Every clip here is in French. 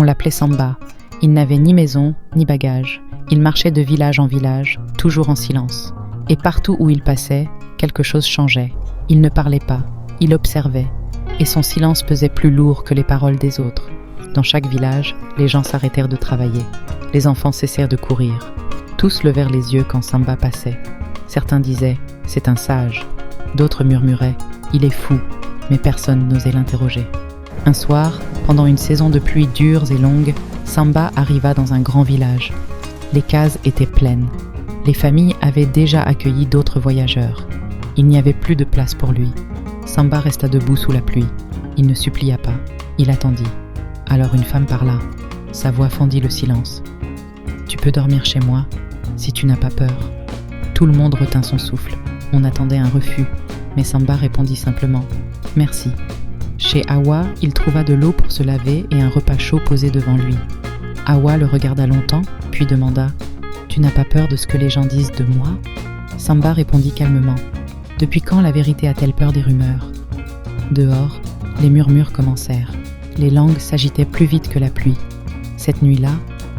On l'appelait Samba. Il n'avait ni maison, ni bagages. Il marchait de village en village, toujours en silence. Et partout où il passait, quelque chose changeait. Il ne parlait pas, il observait. Et son silence pesait plus lourd que les paroles des autres. Dans chaque village, les gens s'arrêtèrent de travailler. Les enfants cessèrent de courir. Tous levèrent les yeux quand Samba passait. Certains disaient « c'est un sage ». D'autres murmuraient « il est fou », mais personne n'osait l'interroger. Un soir, pendant une saison de pluies dures et longues, Samba arriva dans un grand village. Les cases étaient pleines. Les familles avaient déjà accueilli d'autres voyageurs. Il n'y avait plus de place pour lui. Samba resta debout sous la pluie. Il ne supplia pas. Il attendit. Alors une femme parla. Sa voix fendit le silence. « Tu peux dormir chez moi, si tu n'as pas peur. » Tout le monde retint son souffle. On attendait un refus, mais Samba répondit simplement « Merci ». Chez Awa, il trouva de l'eau pour se laver et un repas chaud posé devant lui. Awa le regarda longtemps, puis demanda « Tu n'as pas peur de ce que les gens disent de moi ?» Samba répondit calmement « Depuis quand la vérité a-t-elle peur des rumeurs ?» Dehors, les murmures commencèrent. Les langues s'agitaient plus vite que la pluie. Cette nuit-là,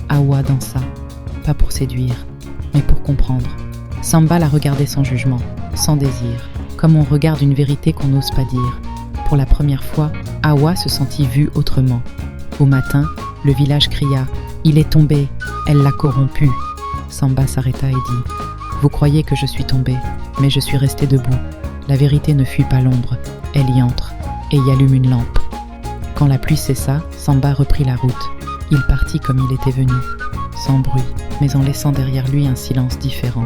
Awa dansa, pas pour séduire, mais pour comprendre. Samba la regardait sans jugement, sans désir, comme on regarde une vérité qu'on n'ose pas dire. Pour la première fois, Awa se sentit vue autrement. Au matin, le village cria « Il est tombé, elle l'a corrompu !» Samba s'arrêta et dit « Vous croyez que je suis tombé, mais je suis resté debout. La vérité ne fuit pas l'ombre, elle y entre et y allume une lampe. » Quand la pluie cessa, Samba reprit la route. Il partit comme il était venu, sans bruit, mais en laissant derrière lui un silence différent.